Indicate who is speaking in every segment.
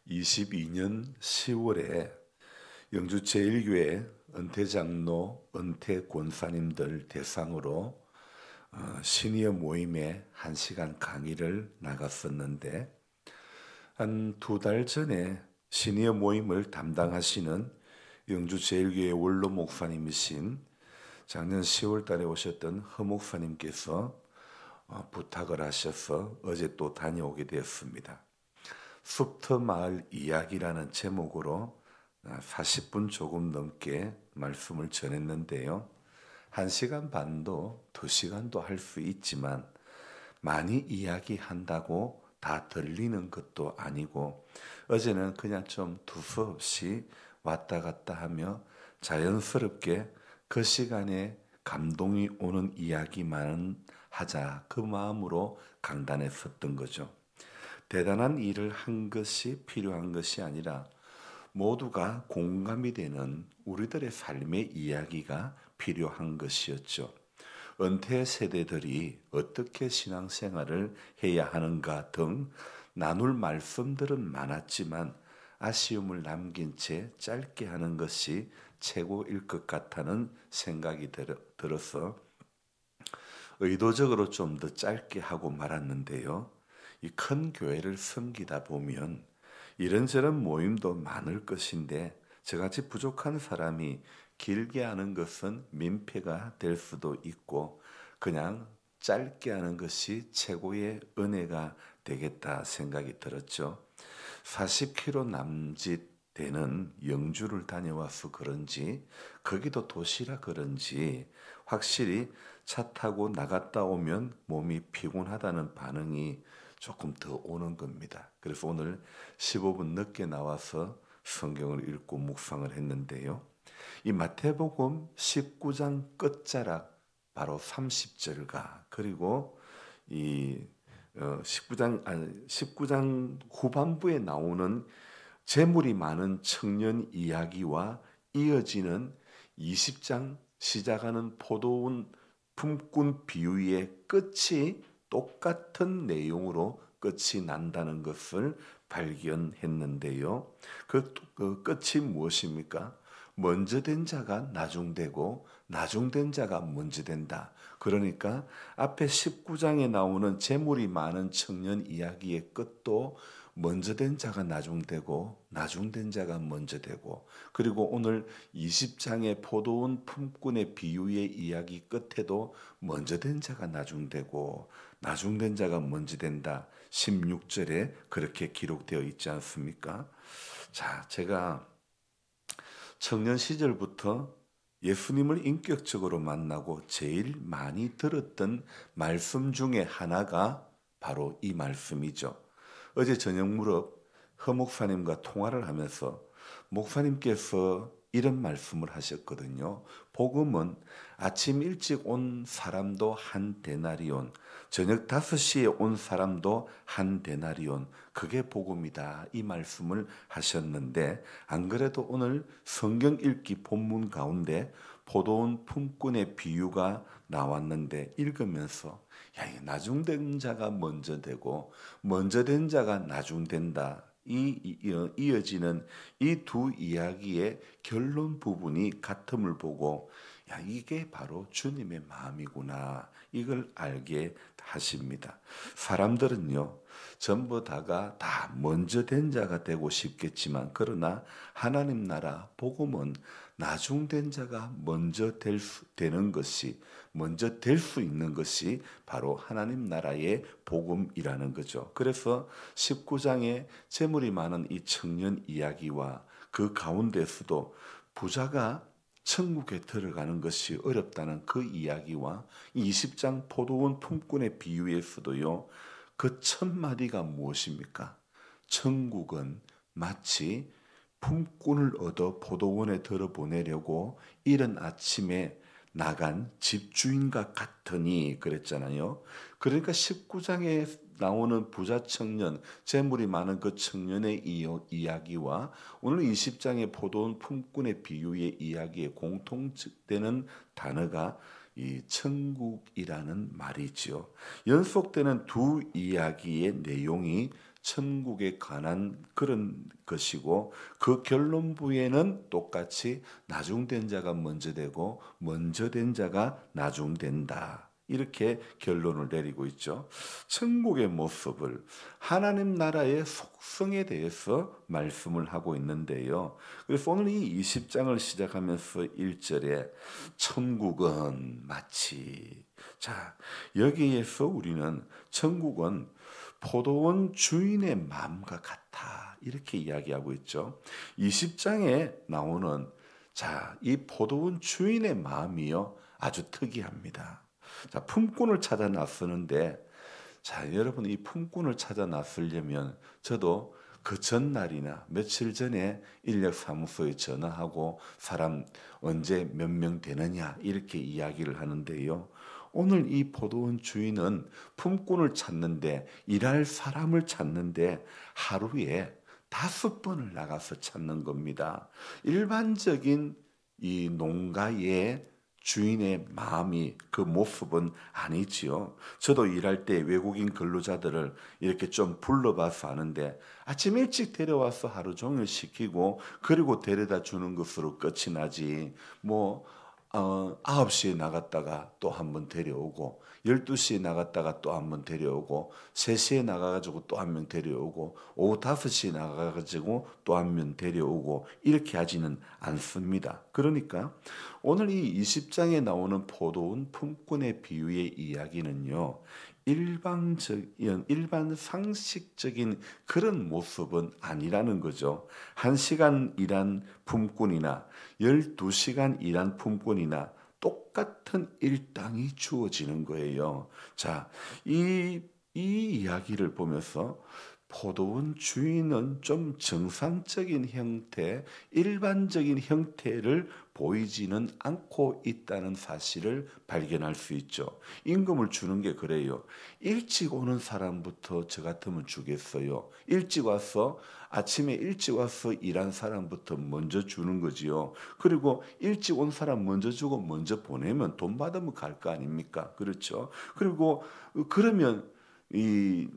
Speaker 1: 22년 10월에 영주 제1교회 은퇴장로, 은퇴권사님들 대상으로 시니어 모임에 1시간 강의를 나갔었는데 한 2달 전에 시니어 모임을 담당하시는 영주 제1교회 원로 목사님이신 작년 10월 달에 오셨던 허 목사님께서 부탁을 하셔서 어제 또 다녀오게 되었습니다. 숲터 마을 이야기라는 제목으로 40분 조금 넘게 말씀을 전했는데요. 1시간 반도 2시간도 할 수 있지만 많이 이야기한다고 다 들리는 것도 아니고 어제는 그냥 좀 두서없이 왔다 갔다 하며 자연스럽게 그 시간에 감동이 오는 이야기만 하자 그 마음으로 강단에 섰던 거죠. 대단한 일을 한 것이 필요한 것이 아니라 모두가 공감이 되는 우리들의 삶의 이야기가 필요한 것이었죠. 은퇴 세대들이 어떻게 신앙생활을 해야 하는가 등 나눌 말씀들은 많았지만 아쉬움을 남긴 채 짧게 하는 것이 최고일 것 같다는 생각이 들어서 의도적으로 좀 더 짧게 하고 말았는데요. 이 큰 교회를 섬기다 보면 이런저런 모임도 많을 것인데 저같이 부족한 사람이 길게 하는 것은 민폐가 될 수도 있고 그냥 짧게 하는 것이 최고의 은혜가 되겠다 생각이 들었죠. 40km 남짓 되는 영주를 다녀와서 그런지 거기도 도시라 그런지 확실히 차 타고 나갔다 오면 몸이 피곤하다는 반응이 조금 더 오는 겁니다. 그래서 오늘 15분 늦게 나와서 성경을 읽고 묵상을 했는데요. 이 마태복음 19장 끝자락 바로 30절과 그리고 이 19장 후반부에 나오는 재물이 많은 청년 이야기와 이어지는 20장 시작하는 포도원 품꾼 비유의 끝이 똑같은 내용으로 끝이 난다는 것을 발견했는데요. 그 끝이 무엇입니까? 먼저 된 자가 나중되고 나중된 자가 먼저 된다. 그러니까 앞에 19장에 나오는 재물이 많은 청년 이야기의 끝도 먼저 된 자가 나중되고 나중된 자가 먼저 되고 그리고 오늘 20장의 포도원 품꾼의 비유의 이야기 끝에도 먼저 된 자가 나중되고 나중된 자가 먼저 된다. 16절에 그렇게 기록되어 있지 않습니까? 자, 제가 청년 시절부터 예수님을 인격적으로 만나고 제일 많이 들었던 말씀 중에 하나가 바로 이 말씀이죠. 어제 저녁 무렵 허 목사님과 통화를 하면서 목사님께서 이런 말씀을 하셨거든요. 복음은 아침 일찍 온 사람도 한 데나리온, 저녁 5시에 온 사람도 한 데나리온, 그게 복음이다. 이 말씀을 하셨는데 안 그래도 오늘 성경 읽기 본문 가운데 포도원 품꾼의 비유가 나왔는데 읽으면서 야, 나중된 자가 먼저 되고 먼저 된 자가 나중된다. 이어지는 이 두 이야기의 결론 부분이 같음을 보고 야, 이게 바로 주님의 마음이구나. 이걸 알게 하십니다. 사람들은요, 전부 다가 다 먼저 된 자가 되고 싶겠지만 그러나 하나님 나라 복음은 나중된 자가 먼저 되는 것이 먼저 될 수 있는 것이 바로 하나님 나라의 복음이라는 거죠. 그래서 19장에 재물이 많은 이 청년 이야기와 그 가운데서도 부자가 천국에 들어가는 것이 어렵다는 그 이야기와 20장 포도원 품꾼의 비유에서도요. 그 첫 마디가 무엇입니까? 천국은 마치 품꾼을 얻어 포도원에 들어보내려고 이른 아침에 나간 집주인과 같으니 그랬잖아요. 그러니까 19장에 나오는 부자 청년, 재물이 많은 그 청년의 이야기와 오늘 20장의 포도원 품꾼의 비유의 이야기에 공통되는 단어가 이 천국이라는 말이지요. 연속되는 두 이야기의 내용이 천국에 관한 그런 것이고 그 결론부에는 똑같이 나중된 자가 먼저 되고 먼저 된 자가 나중된다. 이렇게 결론을 내리고 있죠. 천국의 모습을 하나님 나라의 속성에 대해서 말씀을 하고 있는데요. 그래서 오늘 이 20장을 시작하면서 1절에 천국은 마치 자 여기에서 우리는 천국은 포도원 주인의 마음과 같아 이렇게 이야기하고 있죠. 20장에 나오는 이 포도원 주인의 마음이요 아주 특이합니다. 품꾼을 찾아 나서는데 여러분 이 품꾼을 찾아 나서려면 저도 그 전날이나 며칠 전에 인력사무소에 전화하고 사람 언제 몇 명 되느냐 이렇게 이야기를 하는데요. 오늘 이 포도원 주인은 품꾼을 찾는데 일할 사람을 찾는데 하루에 5번을 나가서 찾는 겁니다. 일반적인 이 농가의 주인의 마음이 그 모습은 아니지요. 저도 일할 때 외국인 근로자들을 이렇게 좀 불러봐서 아는데 아침 일찍 데려와서 하루 종일 시키고 그리고 데려다 주는 것으로 끝이 나지 9시에 나갔다가 또 한 번 데려오고 12시에 나갔다가 또 한 번 데려오고 3시에 나가가지고 또 한 명 데려오고 오후 5시에 나가가지고 또 한 명 데려오고 이렇게 하지는 않습니다. 그러니까 오늘 이 20장에 나오는 포도원 품꾼의 비유의 이야기는요. 일반 상식적인 그런 모습은 아니라는 거죠. 1시간 일한 품꾼이나 12시간 일한 품꾼이나 똑같은 일당이 주어지는 거예요. 이 이야기를 보면서 포도원 주인은 좀 정상적인 형태, 일반적인 형태를 보이지는 않고 있다는 사실을 발견할 수 있죠. 임금을 주는 게 그래요. 일찍 오는 사람부터 저 같으면 주겠어요. 아침에 일찍 와서 일한 사람부터 먼저 주는 거지요. 그리고 일찍 온 사람 먼저 주고 먼저 보내면 돈 받으면 갈 거 아닙니까? 그렇죠. 그리고 그러면 이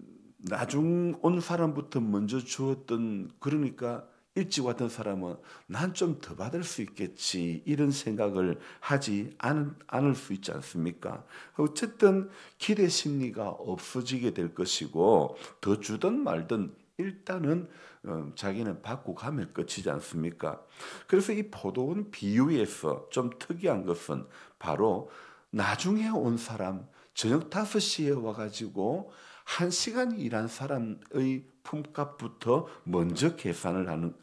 Speaker 1: 나중 온 사람부터 먼저 주었던 그러니까 일찍 왔던 사람은 난 좀 더 받을 수 있겠지 이런 생각을 하지 않을 수 있지 않습니까? 어쨌든 기대 심리가 없어지게 될 것이고 더 주든 말든 일단은 자기는 받고 가면 끝이지 않습니까? 그래서 이 포도원 비유에서 좀 특이한 것은 바로 나중에 온 사람 저녁 5시에 와가지고 1시간 일한 사람의 품값부터 먼저 계산을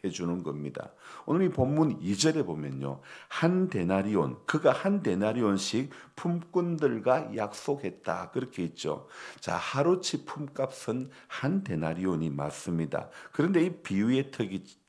Speaker 1: 해주는 겁니다. 오늘 이 본문 2절에 보면요. 그가 한 데나리온씩 품꾼들과 약속했다. 그렇게 있죠. 하루치 품값은 한 데나리온이 맞습니다. 그런데 이 비유의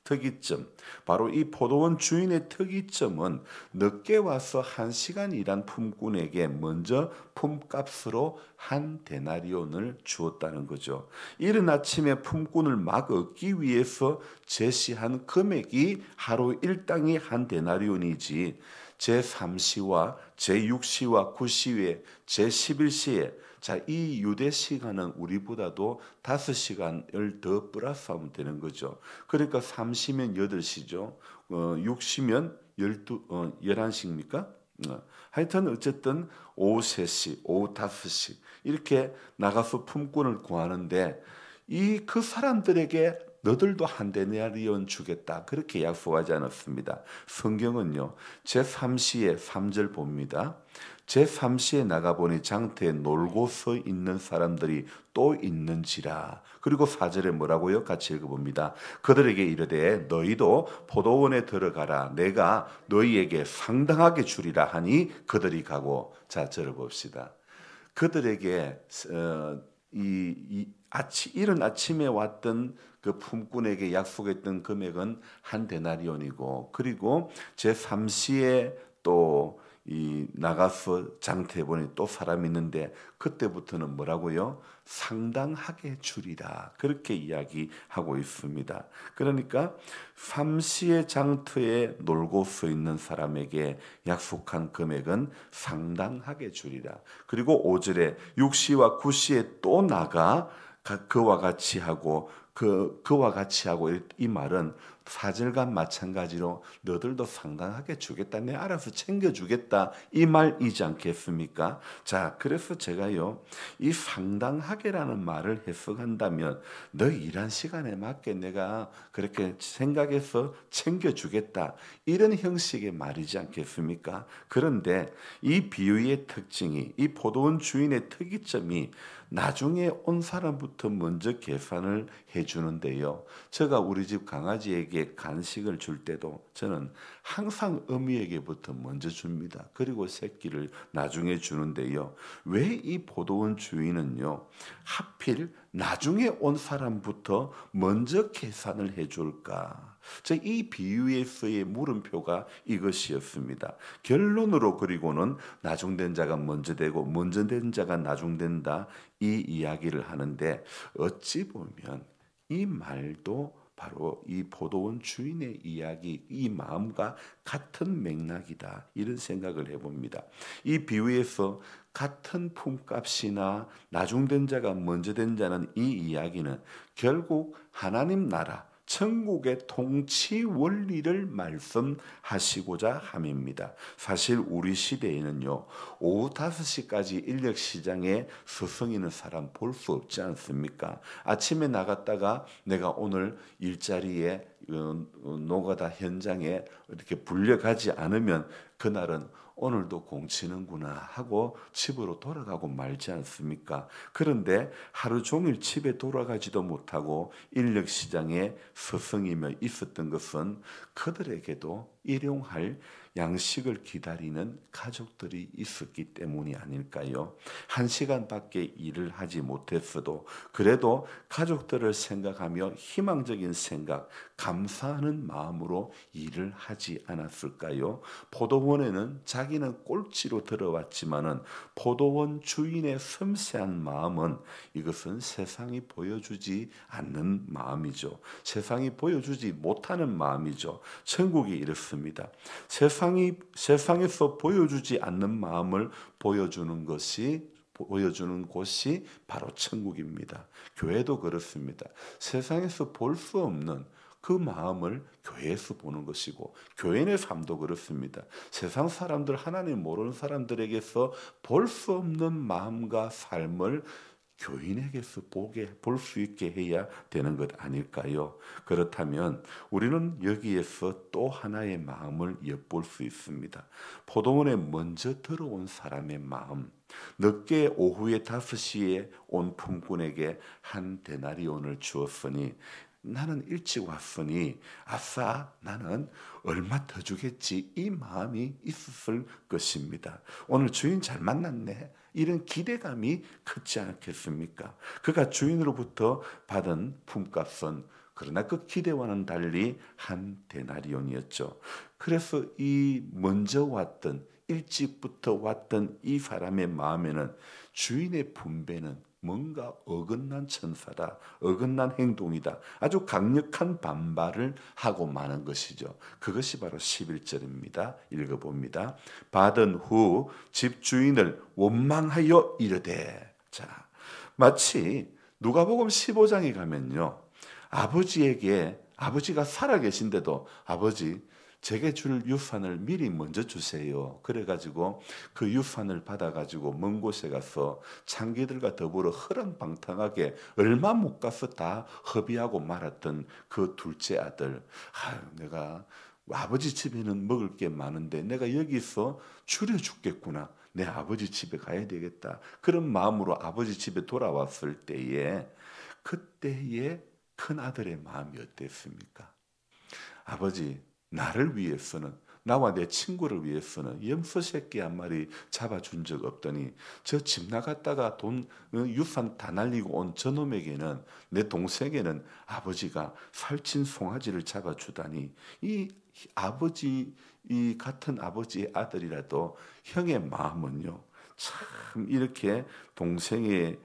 Speaker 1: 특이점, 바로 이 포도원 주인의 특이점은 늦게 와서 1시간 일한 품꾼에게 먼저 품값으로 한 데나리온을 주었다는 거죠. 이른 아침에 품꾼을 막 얻기 위해서 제시한 금액이 하루 일당이 한 데나리온이지 제3시와 제6시와 9시에 제11시에 이 유대 시간은 우리보다도 5시간을 더 플러스하면 되는 거죠. 그러니까 3시면 8시죠. 6시면 11시입니까? 하여튼 어쨌든 오후 3시, 오후 5시 이렇게 나가서 품꾼을 구하는데 그 사람들에게 너들도 한 데나리온 주겠다 그렇게 약속하지 않았습니다. 성경은요. 제3시에 3절 봅니다. 제3시에 나가보니 장터에 놀고 서 있는 사람들이 또 있는지라. 그리고 4절에 뭐라고요? 같이 읽어봅니다. 그들에게 이르되 너희도 포도원에 들어가라. 내가 너희에게 상당하게 주리라 하니 그들이 가고. 저를 봅시다. 그들에게 이른 아침에 왔던 그 품꾼에게 약속했던 금액은 한 데나리온이고 그리고 제3시에 또 이 나가서 장터에 보니 또 사람이 있는데 그때부터는 뭐라고요? 상당하게 주리라. 그렇게 이야기하고 있습니다. 그러니까 삼시의 장터에 놀고 서 있는 사람에게 약속한 금액은 상당하게 주리라. 그리고 5절에 6시와 9시에 또 나가 그와 같이 하고 그와 같이 하고 이 말은 4절과 마찬가지로 너들도 상당하게 주겠다. 내 알아서 챙겨주겠다. 이 말이지 않겠습니까? 자, 그래서 제가요, 이 상당하게라는 말을 해석한다면 너 일한 시간에 맞게 내가 그렇게 생각해서 챙겨주겠다. 이런 형식의 말이지 않겠습니까? 그런데 이 비유의 특징이, 이 포도원 주인의 특이점이 나중에 온 사람부터 먼저 계산을 해주는데요. 제가 우리 집 강아지에게 간식을 줄 때도 저는 항상 어미에게부터 먼저 줍니다. 그리고 새끼를 나중에 주는데요. 왜 이 포도원 주인은요, 하필 나중에 온 사람부터 먼저 계산을 해줄까? 이 비유에서의 물음표가 이것이었습니다. 결론으로 그리고는 나중된 자가 먼저 되고 먼저 된 자가 나중된다 이 이야기를 하는데 어찌 보면 이 말도 바로 이 포도원 주인의 이야기, 이 마음과 같은 맥락이다. 이런 생각을 해봅니다. 이 비유에서 같은 품값이나 나중된 자가 먼저 된 자는 이 이야기는 결국 하나님 나라, 천국의 통치 원리를 말씀하시고자 함입니다. 사실 우리 시대에는요, 오후 5시까지 인력시장에 서성이는 사람 볼 수 없지 않습니까? 아침에 나갔다가 내가 오늘 일자리에 노가다 현장에 이렇게 불려가지 않으면 그날은 오늘도 공치는구나 하고 집으로 돌아가고 말지 않습니까? 그런데 하루 종일 집에 돌아가지도 못하고 인력시장에 서성이며 있었던 것은 그들에게도 일용할 양식을 기다리는 가족들이 있었기 때문이 아닐까요? 1시간밖에 일을 하지 못했어도 그래도 가족들을 생각하며 희망적인 생각, 감사하는 마음으로 일을 하지 않았을까요? 포도원에는 자기는 꼴찌로 들어왔지만은 포도원 주인의 섬세한 마음은 이것은 세상이 보여주지 않는 마음이죠. 세상이 보여주지 못하는 마음이죠. 천국이 이렇습니다. 세상에서 보여주지 않는 마음을 보여주는 곳이 바로 천국입니다. 교회도 그렇습니다. 세상에서 볼 수 없는 그 마음을 교회에서 보는 것이고 교인의 삶도 그렇습니다. 세상 사람들, 하나님 모르는 사람들에게서 볼 수 없는 마음과 삶을 교인에게서 볼 수 있게 해야 되는 것 아닐까요? 그렇다면 우리는 여기에서 또 하나의 마음을 엿볼 수 있습니다. 포도원에 먼저 들어온 사람의 마음. 늦게 오후에 5시에 온 품꾼에게 한 데나리온을 주었으니 나는 일찍 왔으니 아싸 나는 얼마 더 주겠지 이 마음이 있었을 것입니다. 오늘 주인 잘 만났네. 이런 기대감이 크지 않겠습니까? 그가 주인으로부터 받은 품값은 그러나 그 기대와는 달리 한 데나리온이었죠. 그래서 이 먼저 왔던 일찍부터 왔던 이 사람의 마음에는 주인의 분배는 뭔가 어긋난 천사다. 어긋난 행동이다. 아주 강력한 반발을 하고 마는 것이죠. 그것이 바로 11절입니다. 읽어봅니다. 받은 후 집주인을 원망하여 이르되. 자, 마치 누가복음 15장에 가면요. 아버지가 살아계신데도 아버지 제게 줄 유산을 미리 먼저 주세요. 그래가지고 그 유산을 받아가지고 먼 곳에 가서 창기들과 더불어 허랑방탕하게 얼마 못 가서 다 허비하고 말았던 그 둘째 아들. 내가 아버지 집에는 먹을 게 많은데 내가 여기서 줄여 죽겠구나. 내 아버지 집에 가야 되겠다. 그런 마음으로 아버지 집에 돌아왔을 때에 그때의 큰 아들의 마음이 어땠습니까? 아버지, 나를 위해서는 나와 내 친구를 위해서는 염소 새끼 한 마리 잡아준 적 없더니 저 집 나갔다가 돈 유산 다 날리고 온 저놈에게는 내 동생에게는 아버지가 살찐 송아지를 잡아주다니 이 아버지 이 같은 아버지의 아들이라도 형의 마음은요, 참 이렇게 동생의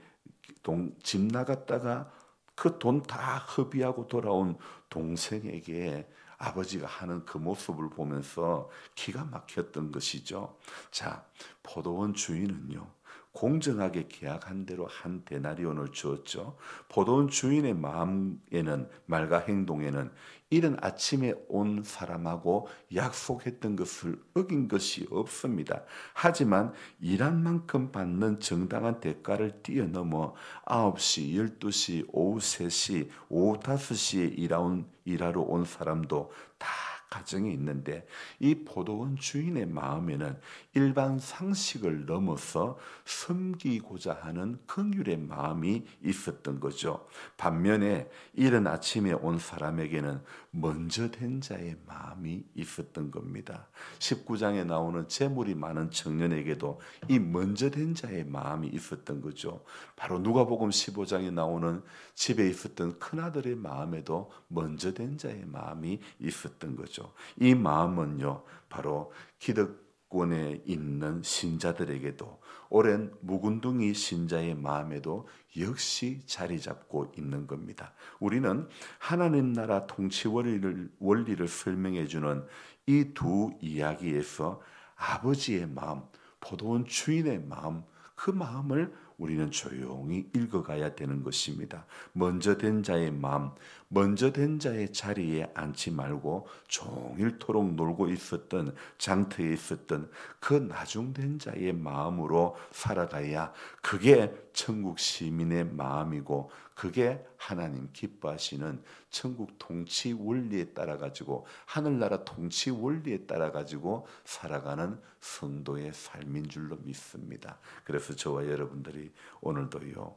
Speaker 1: 집 나갔다가 그 돈 다 허비하고 돌아온 동생에게 아버지가 하는 그 모습을 보면서 기가 막혔던 것이죠. 자, 포도원 주인은요, 공정하게 계약한 대로 한 데나리온을 주었죠. 포도원 주인의 마음에는, 말과 행동에는 이른 아침에 온 사람하고 약속했던 것을 어긴 것이 없습니다. 하지만 일한 만큼 받는 정당한 대가를 뛰어넘어 9시, 12시, 오후 3시, 오후 5시에 일하러 온 사람도 다 가정이 있는데, 이 포도원 주인의 마음에는 일반 상식을 넘어서 섬기고자 하는 긍휼의 마음이 있었던 거죠. 반면에 이른 아침에 온 사람에게는 먼저 된 자의 마음이 있었던 겁니다. 19장에 나오는 재물이 많은 청년에게도 이 먼저 된 자의 마음이 있었던 거죠. 바로 누가복음 15장에 나오는 집에 있었던 큰아들의 마음에도 먼저 된 자의 마음이 있었던 거죠. 이 마음은요, 바로 기득권에 있는 신자들에게도, 오랜 묵은둥이 신자의 마음에도 역시 자리 잡고 있는 겁니다. 우리는 하나님 나라 통치 원리를 설명해 주는 이 두 이야기에서 아버지의 마음, 포도원 주인의 마음, 그 마음을 우리는 조용히 읽어가야 되는 것입니다. 먼저 된 자의 마음, 먼저 된 자의 자리에 앉지 말고 종일토록 놀고 있었던, 장터에 있었던 그 나중된 자의 마음으로 살아가야 그게 천국 시민의 마음이고, 그게 하나님 기뻐하시는 천국 통치 원리에 따라 가지고, 하늘나라 통치 원리에 따라 가지고 살아가는 성도의 삶인 줄로 믿습니다. 그래서 저와 여러분들이 오늘도요,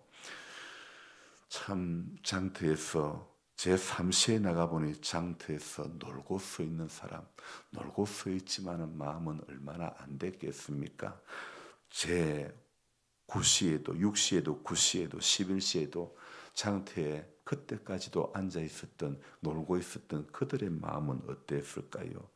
Speaker 1: 참 장터에서 제 3시에 나가보니 장터에서 놀고 서 있는 사람, 놀고 서 있지만은 마음은 얼마나 안 됐겠습니까? 제 9시에도 6시에도 9시에도 11시에도 장터에 그때까지도 앉아 있었던, 놀고 있었던 그들의 마음은 어땠을까요?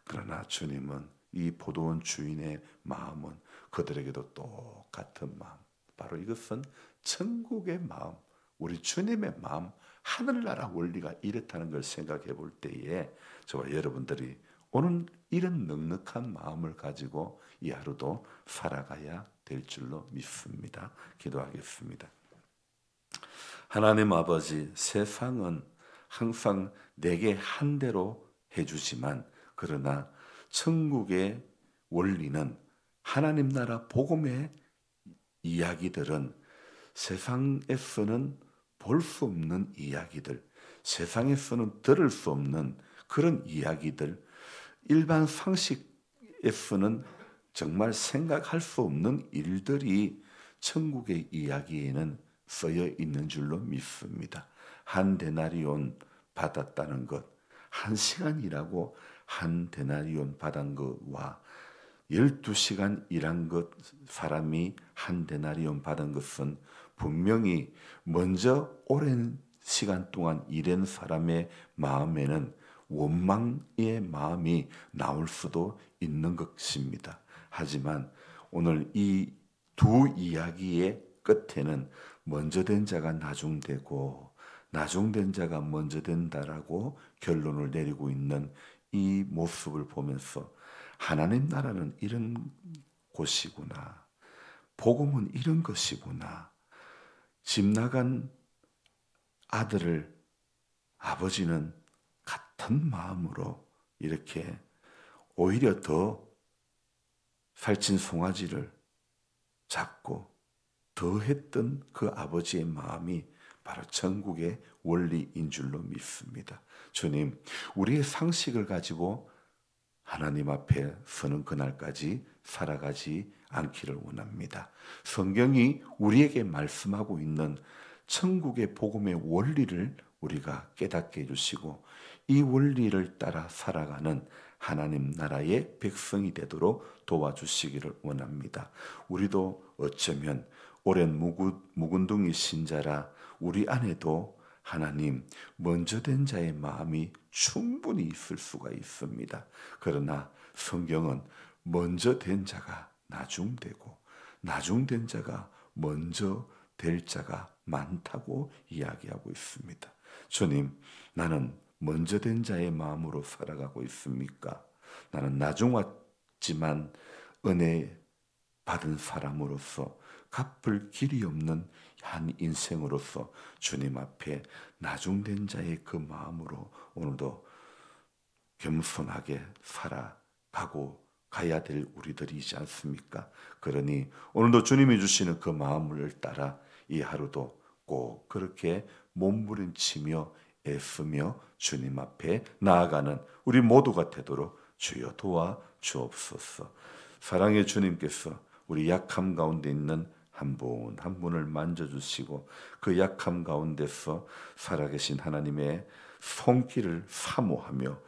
Speaker 1: 그러나 주님은, 이 포도원 주인의 마음은 그들에게도 똑같은 마음, 바로 이것은 천국의 마음, 우리 주님의 마음, 하늘나라 원리가 이렇다는 걸 생각해 볼 때에 저와 여러분들이 오늘 이런 넉넉한 마음을 가지고 이 하루도 살아가야 될 줄로 믿습니다. 기도하겠습니다. 하나님 아버지, 세상은 항상 내게 한 대로 해주지만, 그러나 천국의 원리는, 하나님 나라 복음의 이야기들은 세상에서는 볼 수 없는 이야기들, 세상에서는 들을 수 없는 그런 이야기들, 일반 상식에서는 정말 생각할 수 없는 일들이 천국의 이야기에는 쓰여 있는 줄로 믿습니다. 한 데나리온 받았다는 것, 1시간 일하고 한 데나리온 받은 것과 12시간 일한 것, 사람이 한 데나리온 받은 것은 분명히 먼저 오랜 시간 동안 일한 사람의 마음에는 원망의 마음이 나올 수도 있는 것입니다. 하지만 오늘 이 두 이야기의 끝에는 먼저 된 자가 나중되고 나중된 자가 먼저 된다라고 결론을 내리고 있는 이 모습을 보면서, 하나님 나라는 이런 곳이구나, 복음은 이런 것이구나, 집 나간 아들을 아버지는 같은 마음으로 이렇게 오히려 더 살찐 송아지를 잡고 더 했던 그 아버지의 마음이 바로 천국의 원리인 줄로 믿습니다. 주님, 우리의 상식을 가지고 하나님 앞에 서는 그날까지 살아가지 않기를 원합니다. 성경이 우리에게 말씀하고 있는 천국의 복음의 원리를 우리가 깨닫게 해주시고, 이 원리를 따라 살아가는 하나님 나라의 백성이 되도록 도와주시기를 원합니다. 우리도 어쩌면 오랜 묵은둥이 신자라 우리 안에도 하나님, 먼저 된 자의 마음이 충분히 있을 수가 있습니다. 그러나 성경은 먼저 된 자가 나중되고 나중된 자가 먼저 될 자가 많다고 이야기하고 있습니다. 주님, 나는 먼저 된 자의 마음으로 살아가고 있습니까? 나는 나중 왔지만 은혜 받은 사람으로서 갚을 길이 없는 한 인생으로서 주님 앞에 나중된 자의 그 마음으로 오늘도 겸손하게 살아가고 가야 될 우리들이지 않습니까? 그러니 오늘도 주님이 주시는 그 마음을 따라 이 하루도 꼭 그렇게 몸부림치며 애쓰며 주님 앞에 나아가는 우리 모두가 되도록 주여 도와 주옵소서. 사랑의 주님께서 우리 약함 가운데 있는 한 분 한 분을 만져주시고 그 약함 가운데서 살아계신 하나님의 손길을 사모하며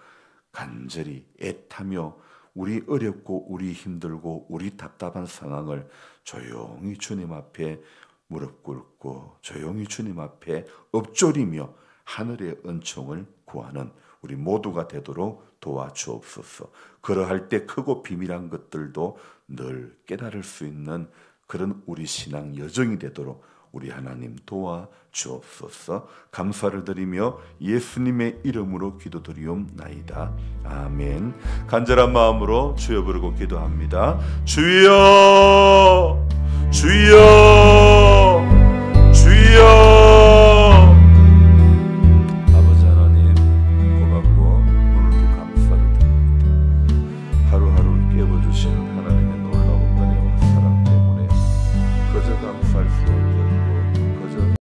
Speaker 1: 간절히 애타며 우리 어렵고 우리 힘들고 우리 답답한 상황을 조용히 주님 앞에 무릎 꿇고 조용히 주님 앞에 엎조리며 하늘의 은총을 구하는 우리 모두가 되도록 도와주옵소서. 그러할 때 크고 비밀한 것들도 늘 깨달을 수 있는 그런 우리 신앙 여정이 되도록 우리 하나님 도와주옵소서. 감사를 드리며 예수님의 이름으로 기도드리옵나이다. 아멘. 간절한 마음으로 주여 부르고 기도합니다. 주여, 주여.